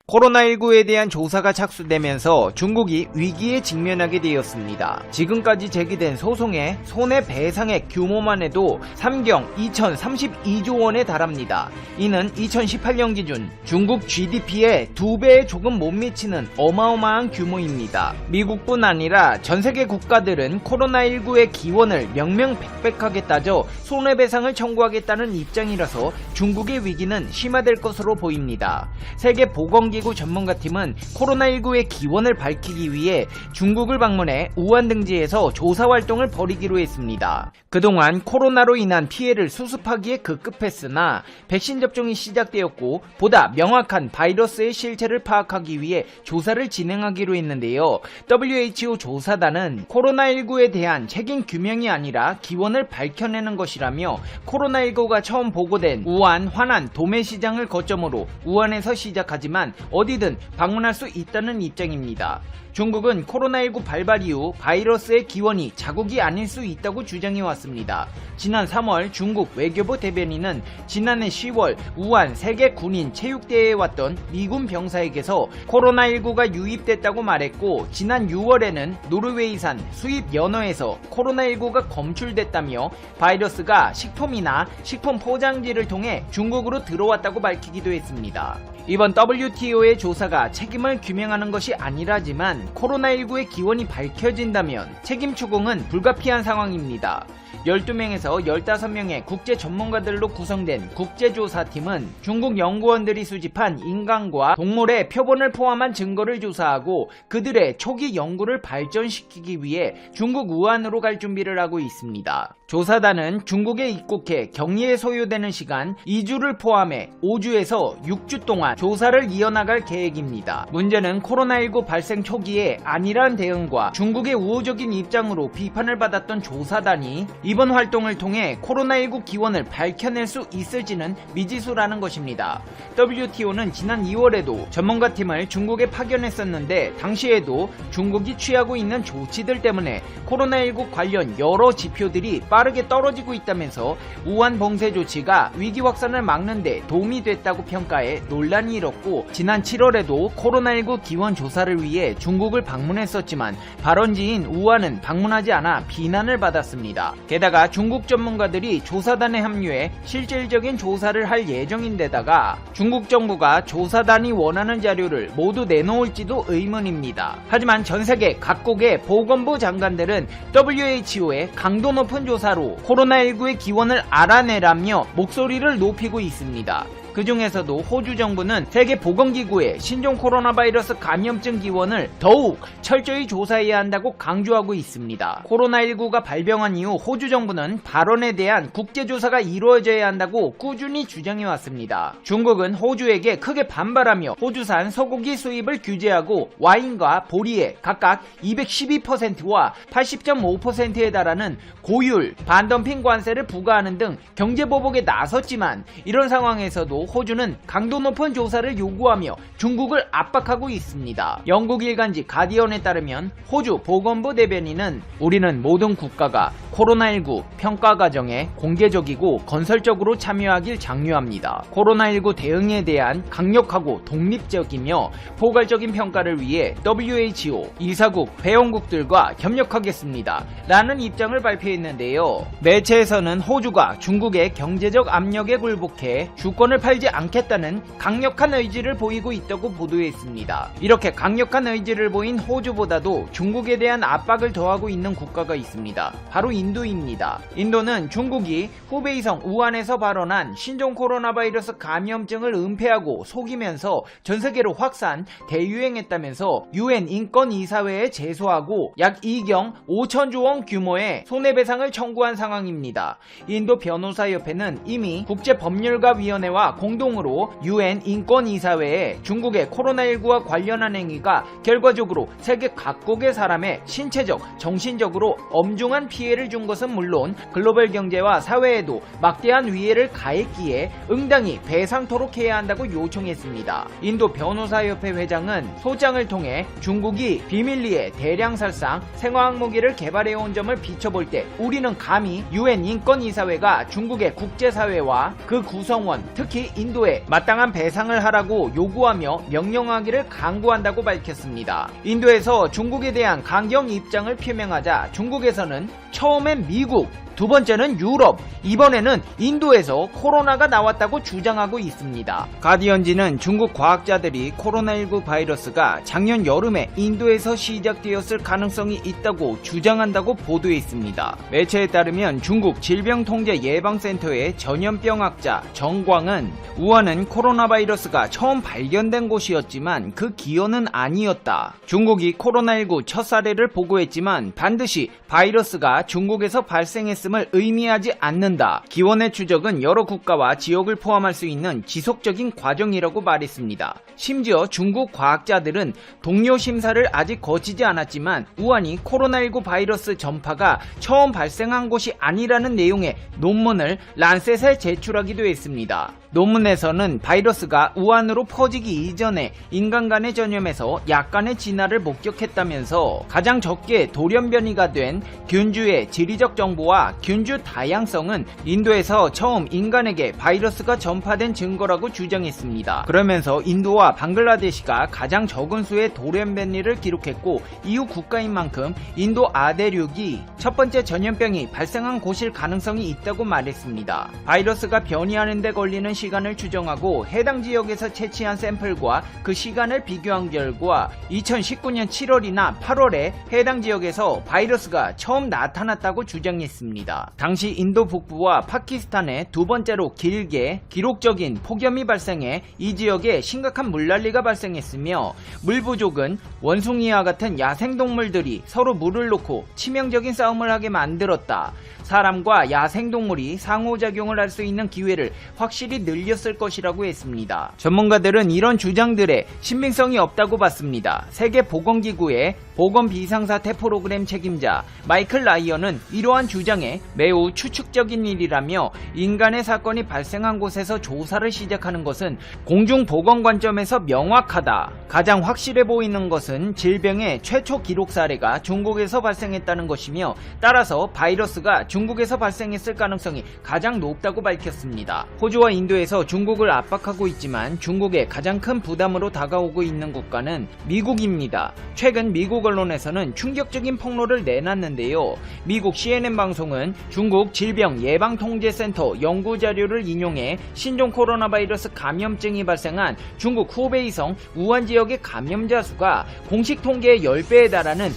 코로나19에 대한 조사가 착수되면서 중국이 위기에 직면하게 되었습니다. 지금까지 제기된 소송의 손해배상액 규모만 해도 3경 2032조 원에 달합니다. 이는 2018년 기준 중국 GDP의 2배에 조금 못 미치는 어마어마한 규모입니다. 미국뿐 아니라 전세계 국가들은 코로나19의 기원을 명명백백하게 따져 손해배상을 청구하겠다는 입장이라서 중국의 위기는 심화될 것으로 보입니다. 세계보건기구 전문가팀은 코로나19의 기원을 밝히기 위해 중국을 방문해 우한 등지에서 조사활동을 벌이기로 했습니다. 그동안 코로나로 인한 피해를 수습하기에 급급했으나 백신 접종이 시작되었고 보다 명확한 바이러스의 실체를 파악하기 위해 조사를 진행하기로 했는데요. WHO 조사단은 코로나19에 대한 책임 규명이 아니라 기원을 밝혀내는 것이라며 코로나19가 처음 보고된 우한, 화난, 도매시장을 거점으로 우한에서 시작하지만 어디든 방문할 수 있다는 입장입니다. 중국은 코로나19 발발 이후 바이러스의 기원이 자국이 아닐 수 있다고 주장해왔습니다. 지난 3월 중국 외교부 대변인은 지난해 10월 우한 세계 군인 체육대회에 왔던 미군 병사에게서 코로나19가 유입됐다고 말했고, 지난 6월에는 노르웨이산 수입 연어에서 코로나19가 검출됐다며 바이러스가 식품이나 식품 포장지를 통해 중국으로 들어왔다고 밝히기도 했습니다. 이번 WTO의 조사가 책임을 규명하는 것이 아니라지만 코로나19의 기원이 밝혀진다면 책임 추궁은 불가피한 상황입니다. 12명에서 15명의 국제 전문가들로 구성된 국제조사팀은 중국 연구원들이 수집한 인간과 동물의 표본을 포함한 증거를 조사하고 그들의 초기 연구를 발전시키기 위해 중국 우한으로 갈 준비를 하고 있습니다. 조사단은 중국에 입국해 격리에 소요되는 시간 2주를 포함해 5주에서 6주 동안 조사를 이어나갈 계획입니다. 문제는 코로나19 발생 초기에 안일한 대응과 중국의 우호적인 입장으로 비판을 받았던 조사단이 이번 활동을 통해 코로나19 기원을 밝혀낼 수 있을지는 미지수라는 것입니다. WTO는 지난 2월에도 전문가팀을 중국에 파견했었는데 당시에도 중국이 취하고 있는 조치들 때문에 코로나19 관련 여러 지표들이 빠르게 떨어지고 있다면서 우한 봉쇄 조치가 위기 확산을 막는 데 도움이 됐다고 평가해 논란이 일었고, 지난 7월에도 코로나19 기원 조사를 위해 중국을 방문했었지만 발원지인 우한은 방문하지 않아 비난을 받았습니다. 게다가 중국 전문가들이 조사단에 합류해 실질적인 조사를 할 예정인데다가 중국 정부가 조사단이 원하는 자료를 모두 내놓을지도 의문입니다. 하지만 전세계 각국의 보건부 장관들은 WHO의 강도 높은 조사로 코로나19의 기원을 알아내라며 목소리를 높이고 있습니다. 그 중에서도 호주 정부는 세계보건기구의 신종 코로나 바이러스 감염증 기원을 더욱 철저히 조사해야 한다고 강조하고 있습니다. 코로나19가 발병한 이후 호주 정부는 발원에 대한 국제조사가 이루어져야 한다고 꾸준히 주장해왔습니다. 중국은 호주에게 크게 반발하며 호주산 소고기 수입을 규제하고 와인과 보리에 각각 212%와 80.5%에 달하는 고율, 반덤핑 관세를 부과하는 등 경제보복에 나섰지만 이런 상황에서도 호주는 강도 높은 조사를 요구하며 중국을 압박하고 있습니다. 영국 일간지 가디언에 따르면 호주 보건부 대변인은 우리는 모든 국가가 코로나19 평가 과정에 공개적이고 건설적으로 참여하길 장려합니다. 코로나19 대응에 대한 강력하고 독립적이며 포괄적인 평가를 위해 WHO, 이사국, 회원국들과 협력하겠습니다. 라는 입장을 발표했는데요. 매체에서는 호주가 중국의 경제적 압력에 굴복해 주권을 팔지 않겠다는 강력한 의지를 보이고 있다고 보도했습니다. 이렇게 강력한 의지를 보인 호주보다도 중국에 대한 압박을 더하고 있는 국가가 있습니다. 바로 인도입니다. 인도는 중국이 후베이성 우한에서 발원한 신종 코로나 바이러스 감염증을 은폐하고 속이면서 전세계로 확산, 대유행했다면서 UN 인권이사회에 제소하고 약 2경 5천조 원 규모의 손해배상을 청구한 상황입니다. 인도 변호사협회는 이미 국제법률가위원회와 공동으로 UN 인권이사회에 중국의 코로나19와 관련한 행위가 결과적으로 세계 각국의 사람의 신체적, 정신적으로 엄중한 피해를 준 것은 물론 글로벌 경제와 사회에도 막대한 위해를 가했기에 응당히 배상토록 해야 한다고 요청했습니다. 인도 변호사협회 회장은 소장을 통해 중국이 비밀리에 대량 살상 생화학 무기를 개발해온 점을 비춰볼 때 우리는 감히 UN 인권이사회가 중국의 국제사회와 그 구성원, 특히 인도에 마땅한 배상을 하라고 요구하며 명령하기를 강구한다고 밝혔습니다. 인도에서 중국에 대한 강경 입장을 표명하자 중국에서는 처음엔 미국, 두 번째는 유럽, 이번에는 인도에서 코로나가 나왔다고 주장하고 있습니다. 가디언지는 중국 과학자들이 코로나19 바이러스가 작년 여름에 인도에서 시작되었을 가능성이 있다고 주장한다고 보도했습니다. 매체에 따르면 중국 질병통제예방센터의 전염병학자 정광은 우한은 코로나 바이러스가 처음 발견된 곳이었지만 그 기원은 아니었다. 중국이 코로나19 첫 사례를 보고했지만 반드시 바이러스가 중국에서 발생했음을 의미하지 않는다. 기원의 추적은 여러 국가와 지역을 포함할 수 있는 지속적인 과정이라고 말했습니다. 심지어 중국 과학자들은 동료 심사를 아직 거치지 않았지만 우한이 코로나19 바이러스 전파가 처음 발생한 곳이 아니라는 내용의 논문을 란셋에 제출하기도 했습니다. 논문에서는 바이러스가 우한으로 퍼지기 이전에 인간 간의 전염에서 약간의 진화를 목격했다면서 가장 적게 돌연변이가 된 균주의 지리적 정보와 균주 다양성은 인도에서 처음 인간에게 바이러스가 전파된 증거라고 주장했습니다. 그러면서 인도와 방글라데시가 가장 적은 수의 돌연변이를 기록했고 이후 국가인 만큼 인도 아대륙이 첫 번째 전염병이 발생한 곳일 가능성이 있다고 말했습니다. 바이러스가 변이하는 데 걸리는 시간을 추정하고 해당 지역에서 채취한 샘플과 그 시간을 비교한 결과 2019년 7월이나 8월에 해당 지역에서 바이러스가 처음 나타났다고 주장했습니다. 당시 인도 북부와 파키스탄에 두 번째로 길게 기록적인 폭염이 발생해 이 지역에 심각한 물난리가 발생했으며 물 부족은 원숭이와 같은 야생동물들이 서로 물을 놓고 치명적인 싸움을 하게 만들었다. 사람과 야생동물이 상호작용을 할 수 있는 기회를 확실히 늘렸을 것이라고 했습니다. 전문가들은 이런 주장들에 신빙성이 없다고 봤습니다. 세계보건기구의 보건비상사태 프로그램 책임자 마이클 라이언은 이러한 주장에 매우 추측적인 일이라며 인간의 사건이 발생한 곳에서 조사를 시작하는 것은 공중보건 관점에서 명확하다. 가장 확실해 보이는 것은 질병의 최초 기록 사례가 중국에서 발생했다는 것이며 따라서 바이러스가 중국에서 발생했을 가능성이 가장 높다고 밝혔습니다. 호주와 인도에서 중국을 압박하고 있지만 중국의 가장 큰 부담으로 다가오고 있는 국가는 미국입니다. 최근 미국 언론에서는 충격적인 폭로를 내놨는데요. 미국 CNN 방송은 중국 질병예방통제센터 연구자료를 인용해 신종 코로나 바이러스 감염증이 발생한 중국 후베이성 우한 지역의 감염자 수가 공식 통계의 10배에 달하는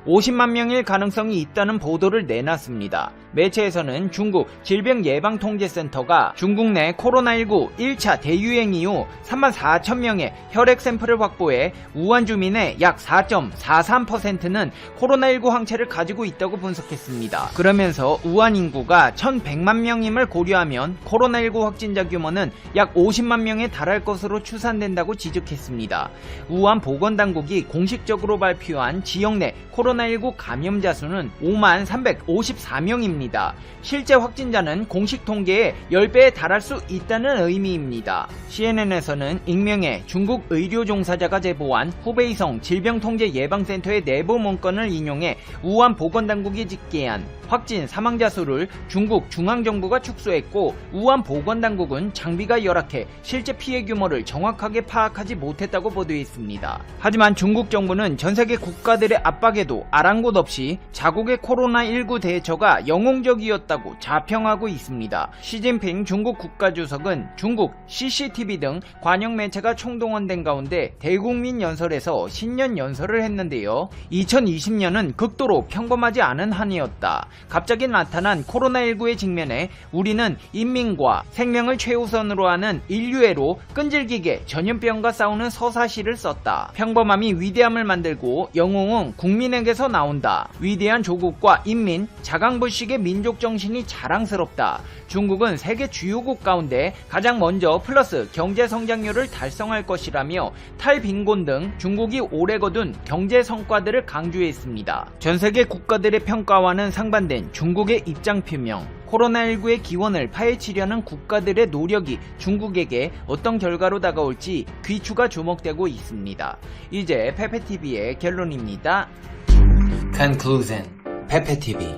50만 명일 가능성이 있다는 보도를 내놨습니다. 매체에서는 중국 질병예방통제센터가 중국 내 코로나19 1차 대유행 이후 3만 4천 명의 혈액 샘플을 확보해 우한 주민의 약 4.43%는 코로나19 항체를 가지고 있다고 분석했습니다. 그러면서 우한 인구가 1,100만 명임을 고려하면 코로나19 확진자 규모는 약 50만 명에 달할 것으로 추산된다고 지적했습니다. 우한 보건당국이 공식적으로 발표한 지역 내 코로나19 감염자 수는 5만 354명입니다. 실제 확진자는 공식 통계의 10배에 달할 수 있다는 의미입니다. CNN에서는 익명의 중국 의료 종사자가 제보한 후베이성 질병통제예방센터의 내부 문건을 인용해 우한 보건당국이 집계한 확진 사망자 수를 중국 중앙정부가 축소했고 우한 보건당국은 장비가 열악해 실제 피해 규모를 정확하게 파악하지 못했다고 보도했습니다. 하지만 중국 정부는 전세계 국가들의 압박에도 아랑곳 없이 자국의 코로나19 대처가 영웅적이었다고 자평하고 있습니다. 시진핑 중국 국가주석은 중국 CCTV 등 관영 매체가 총동원된 가운데 대국민 연설에서 신년 연설을 했는데요. 2020년은 극도로 평범하지 않은 한 해였다. 갑자기 나타난 코로나19에 직면해 우리는 인민과 생명을 최우선으로 하는 인류애로 끈질기게 전염병과 싸우는 서사시를 썼다. 평범함이 위대함을 만들고 영웅은 국민에게서 나온다. 위대한 조국과 인민, 자강불식의 민족 정신이 자랑스럽다. 중국은 세계 주요국 가운데 가장 먼저 플러스 경제 성장률을 달성할 것이라며 탈빈곤 등 중국이 오래 거둔 경제 성과들을 강조했습니다. 전 세계 국가들의 평가와는 상반된 중국의 입장 표명. 코로나19의 기원을 파헤치려는 국가들의 노력이 중국에게 어떤 결과로 다가올지 귀추가 주목되고 있습니다. 이제 페페TV의 결론입니다. Conclusion. 페페TV.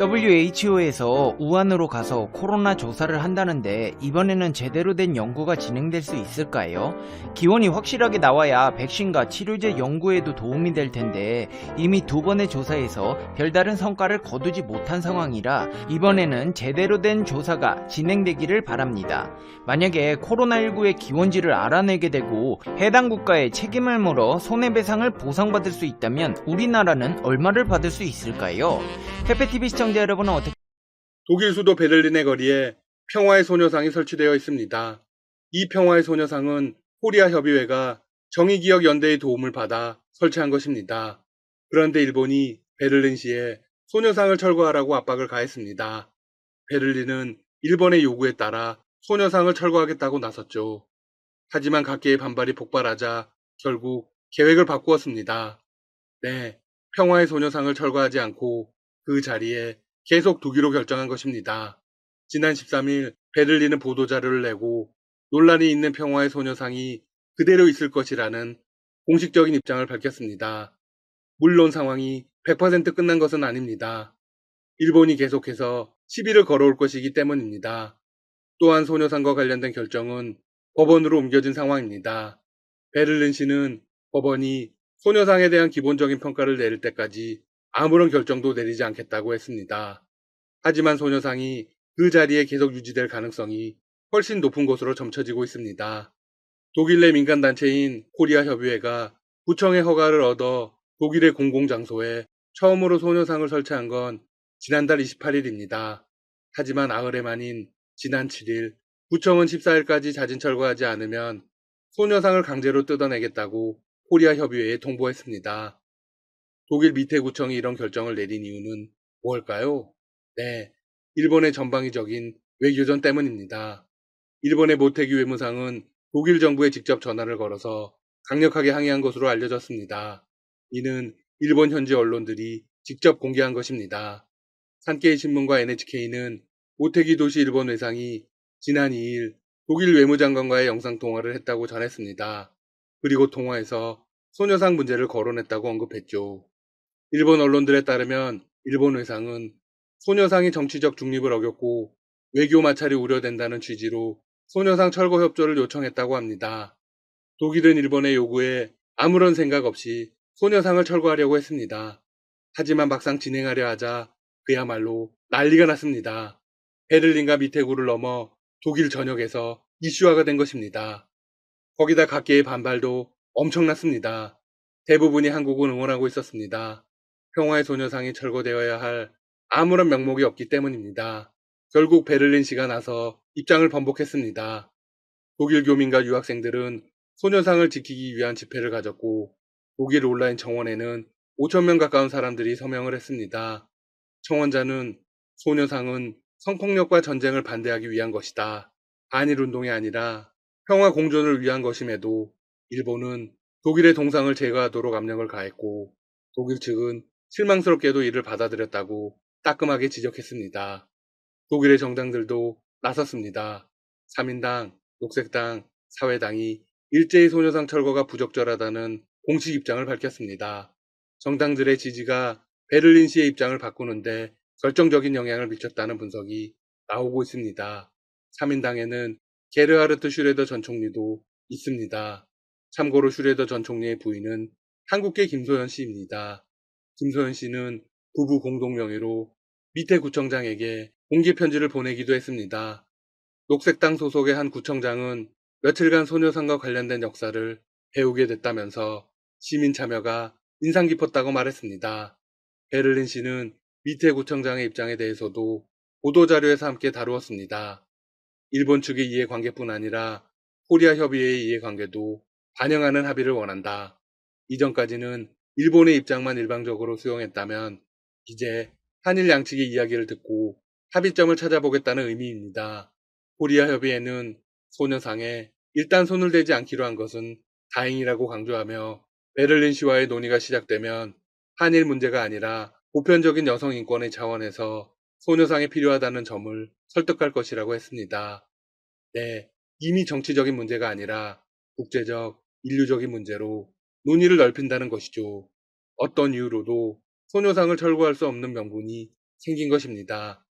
WHO에서 우한으로 가서 코로나 조사를 한다는데 이번에는 제대로 된 연구가 진행될 수 있을까요? 기원이 확실하게 나와야 백신과 치료제 연구에도 도움이 될 텐데 이미 2번의 조사에서 별다른 성과를 거두지 못한 상황이라 이번에는 제대로 된 조사가 진행되기를 바랍니다. 만약에 코로나19의 기원지를 알아내게 되고 해당 국가에 책임을 물어 손해배상을 보상받을 수 있다면 우리나라는 얼마를 받을 수 있을까요? 페페TV 시청자 여러분은 어떻게 독일 수도 베를린의 거리에 평화의 소녀상이 설치되어 있습니다. 이 평화의 소녀상은 코리아 협의회가 정의기억연대의 도움을 받아 설치한 것입니다. 그런데 일본이 베를린시에 소녀상을 철거하라고 압박을 가했습니다. 베를린은 일본의 요구에 따라 소녀상을 철거하겠다고 나섰죠. 하지만 각계의 반발이 폭발하자 결국 계획을 바꾸었습니다. 네, 평화의 소녀상을 철거하지 않고 그 자리에 계속 두기로 결정한 것입니다. 지난 13일 베를린은 보도자료를 내고 논란이 있는 평화의 소녀상이 그대로 있을 것이라는 공식적인 입장을 밝혔습니다. 물론 상황이 100% 끝난 것은 아닙니다. 일본이 계속해서 시비를 걸어올 것이기 때문입니다. 또한 소녀상과 관련된 결정은 법원으로 옮겨진 상황입니다. 베를린시는 법원이 소녀상에 대한 기본적인 평가를 내릴 때까지 아무런 결정도 내리지 않겠다고 했습니다. 하지만 소녀상이 그 자리에 계속 유지될 가능성이 훨씬 높은 것으로 점쳐지고 있습니다. 독일 내 민간단체인 코리아 협의회가 구청의 허가를 얻어 독일의 공공장소에 처음으로 소녀상을 설치한 건 지난달 28일입니다. 하지만 나흘에 만인 지난 7일 구청은 14일까지 자진 철거하지 않으면 소녀상을 강제로 뜯어내겠다고 코리아 협의회에 통보했습니다. 독일 미테구청이 이런 결정을 내린 이유는 무엇일까요? 네, 일본의 전방위적인 외교전 때문입니다. 일본의 모테기 외무상은 독일 정부에 직접 전화를 걸어서 강력하게 항의한 것으로 알려졌습니다. 이는 일본 현지 언론들이 직접 공개한 것입니다. 산케이 신문과 NHK는 모테기 도시 일본 외상이 지난 2일 독일 외무장관과의 영상통화를 했다고 전했습니다. 그리고 통화에서 소녀상 문제를 거론했다고 언급했죠. 일본 언론들에 따르면 일본 외상은 소녀상이 정치적 중립을 어겼고 외교 마찰이 우려된다는 취지로 소녀상 철거 협조를 요청했다고 합니다. 독일은 일본의 요구에 아무런 생각 없이 소녀상을 철거하려고 했습니다. 하지만 막상 진행하려 하자 그야말로 난리가 났습니다. 베를린과 미테구를 넘어 독일 전역에서 이슈화가 된 것입니다. 거기다 각계의 반발도 엄청났습니다. 대부분이 한국을 응원하고 있었습니다. 평화의 소녀상이 철거되어야 할 아무런 명목이 없기 때문입니다. 결국 베를린시가 나서 입장을 번복했습니다. 독일 교민과 유학생들은 소녀상을 지키기 위한 집회를 가졌고 독일 온라인 청원에는 5,000명 가까운 사람들이 서명을 했습니다. 청원자는 소녀상은 성폭력과 전쟁을 반대하기 위한 것이다. 반일운동이 아니라 평화 공존을 위한 것임에도 일본은 독일의 동상을 제거하도록 압력을 가했고 독일 측은 실망스럽게도 이를 받아들였다고 따끔하게 지적했습니다. 독일의 정당들도 나섰습니다. 3인당, 녹색당, 사회당이 일제히 소녀상 철거가 부적절하다는 공식 입장을 밝혔습니다. 정당들의 지지가 베를린시의 입장을 바꾸는데 결정적인 영향을 미쳤다는 분석이 나오고 있습니다. 3인당에는 게르하르트 슈레더 전 총리도 있습니다. 참고로 슈레더 전 총리의 부인은 한국계 김소연 씨입니다. 김소연 씨는 부부 공동명의로 밑에 구청장에게 공개 편지를 보내기도 했습니다. 녹색당 소속의 한 구청장은 며칠간 소녀상과 관련된 역사를 배우게 됐다면서 시민 참여가 인상 깊었다고 말했습니다. 베를린시는 밑에 구청장의 입장에 대해서도 보도자료에서 함께 다루었습니다. 일본 측의 이해관계뿐 아니라 코리아 협의회의 이해관계도 반영하는 합의를 원한다. 이전까지는 일본의 입장만 일방적으로 수용했다면 이제 한일 양측의 이야기를 듣고 합의점을 찾아보겠다는 의미입니다. 코리아 협의회는 소녀상에 일단 손을 대지 않기로 한 것은 다행이라고 강조하며 베를린시와의 논의가 시작되면 한일 문제가 아니라 보편적인 여성 인권의 차원에서 소녀상이 필요하다는 점을 설득할 것이라고 했습니다. 네, 이미 정치적인 문제가 아니라 국제적, 인류적인 문제로 논의를 넓힌다는 것이죠. 어떤 이유로도 소녀상을 철거할 수 없는 명분이 생긴 것입니다.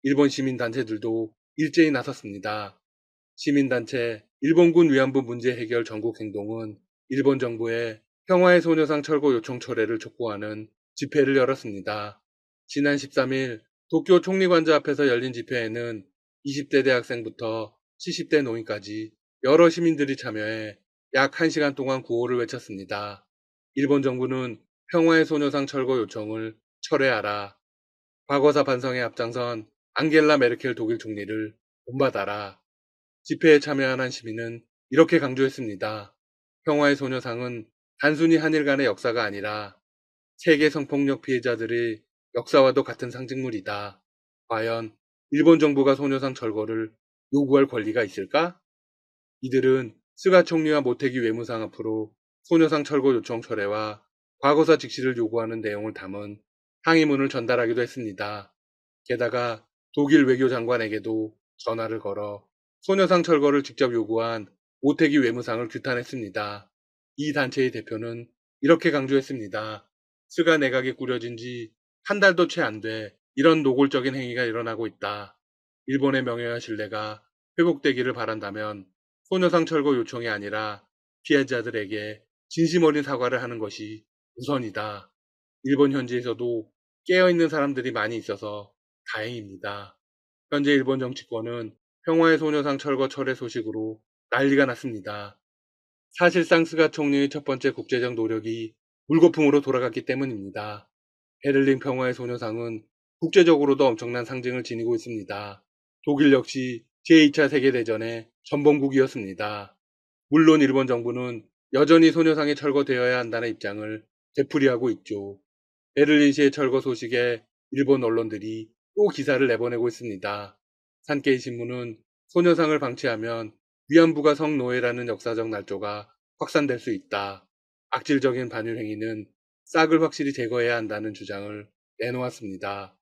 일본 시민단체들도 일제히 나섰습니다. 시민단체 일본군 위안부 문제 해결 전국 행동은 일본 정부의 평화의 소녀상 철거 요청 철회를 촉구하는 집회를 열었습니다. 지난 13일 도쿄 총리관저 앞에서 열린 집회에는 20대 대학생부터 70대 노인까지 여러 시민들이 참여해 약 1시간 동안 구호를 외쳤습니다. 일본 정부는 평화의 소녀상 철거 요청을 철회하라. 과거사 반성에 앞장선 앙겔라 메르켈 독일 총리를 본받아라. 집회에 참여한 한 시민은 이렇게 강조했습니다. 평화의 소녀상은 단순히 한일 간의 역사가 아니라 세계 성폭력 피해자들의 역사와도 같은 상징물이다. 과연 일본 정부가 소녀상 철거를 요구할 권리가 있을까? 이들은 스가 총리와 모태기 외무상 앞으로 소녀상 철거 요청 철회와 과거사 직시를 요구하는 내용을 담은 항의문을 전달하기도 했습니다. 게다가 독일 외교장관에게도 전화를 걸어 소녀상 철거를 직접 요구한 모태기 외무상을 규탄했습니다. 이 단체의 대표는 이렇게 강조했습니다. 스가 내각이 꾸려진 지 한 달도 채 안 돼 이런 노골적인 행위가 일어나고 있다. 일본의 명예와 신뢰가 회복되기를 바란다면 소녀상 철거 요청이 아니라 피해자들에게 진심 어린 사과를 하는 것이 우선이다. 일본 현지에서도 깨어있는 사람들이 많이 있어서 다행입니다. 현재 일본 정치권은 평화의 소녀상 철거 철회 소식으로 난리가 났습니다. 사실상 스가 총리의 첫 번째 국제적 노력이 물거품으로 돌아갔기 때문입니다. 베를린 평화의 소녀상은 국제적으로도 엄청난 상징을 지니고 있습니다. 독일 역시 제2차 세계대전의 전범국이었습니다. 물론 일본 정부는 여전히 소녀상이 철거되어야 한다는 입장을 되풀이하고 있죠. 베를린시의 철거 소식에 일본 언론들이 또 기사를 내보내고 있습니다. 산케이 신문은 소녀상을 방치하면 위안부가 성노예라는 역사적 날조가 확산될 수 있다. 악질적인 반일 행위는 싹을 확실히 제거해야 한다는 주장을 내놓았습니다.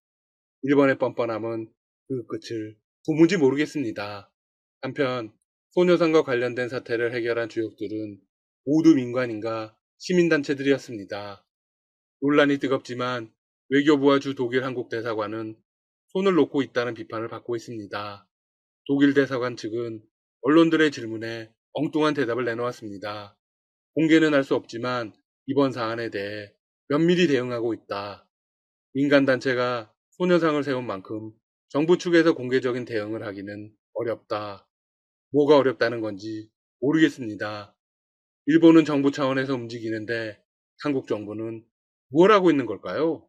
일본의 뻔뻔함은 그 끝을 도무지 모르겠습니다. 한편 소녀상과 관련된 사태를 해결한 주역들은 모두 민관인가 시민단체들이었습니다. 논란이 뜨겁지만 외교부와 주 독일 한국대사관은 손을 놓고 있다는 비판을 받고 있습니다. 독일 대사관 측은 언론들의 질문에 엉뚱한 대답을 내놓았습니다. 공개는 할 수 없지만 이번 사안에 대해 면밀히 대응하고 있다. 민간단체가 소녀상을 세운 만큼 정부 측에서 공개적인 대응을 하기는 어렵다. 뭐가 어렵다는 건지 모르겠습니다. 일본은 정부 차원에서 움직이는데 한국 정부는 뭘 하고 있는 걸까요?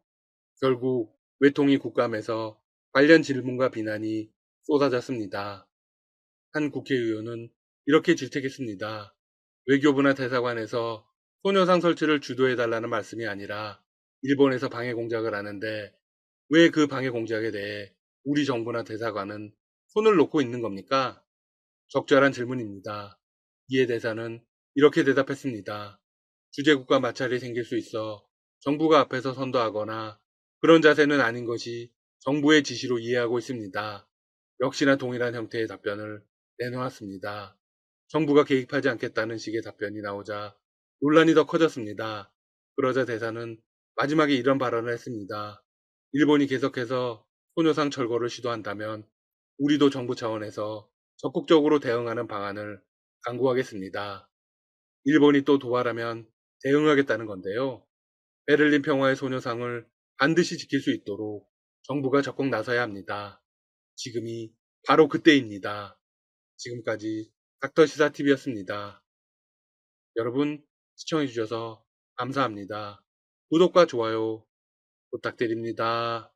결국 외통위 국감에서 관련 질문과 비난이 쏟아졌습니다. 한 국회의원은 이렇게 질책했습니다. 외교부나 대사관에서 소녀상 설치를 주도해달라는 말씀이 아니라 일본에서 방해 공작을 하는데 왜 그 방해 공작에 대해 우리 정부나 대사관은 손을 놓고 있는 겁니까? 적절한 질문입니다. 이에 대사는 이렇게 대답했습니다. 주재국과 마찰이 생길 수 있어 정부가 앞에서 선도하거나 그런 자세는 아닌 것이 정부의 지시로 이해하고 있습니다. 역시나 동일한 형태의 답변을 내놓았습니다. 정부가 개입하지 않겠다는 식의 답변이 나오자 논란이 더 커졌습니다. 그러자 대사는 마지막에 이런 발언을 했습니다. 일본이 계속해서 소녀상 철거를 시도한다면 우리도 정부 차원에서 적극적으로 대응하는 방안을 강구하겠습니다. 일본이 또 도발하면 대응하겠다는 건데요. 베를린 평화의 소녀상을 반드시 지킬 수 있도록 정부가 적극 나서야 합니다. 지금이 바로 그때입니다. 지금까지 닥터시사TV였습니다. 여러분 시청해주셔서 감사합니다. 구독과 좋아요 부탁드립니다.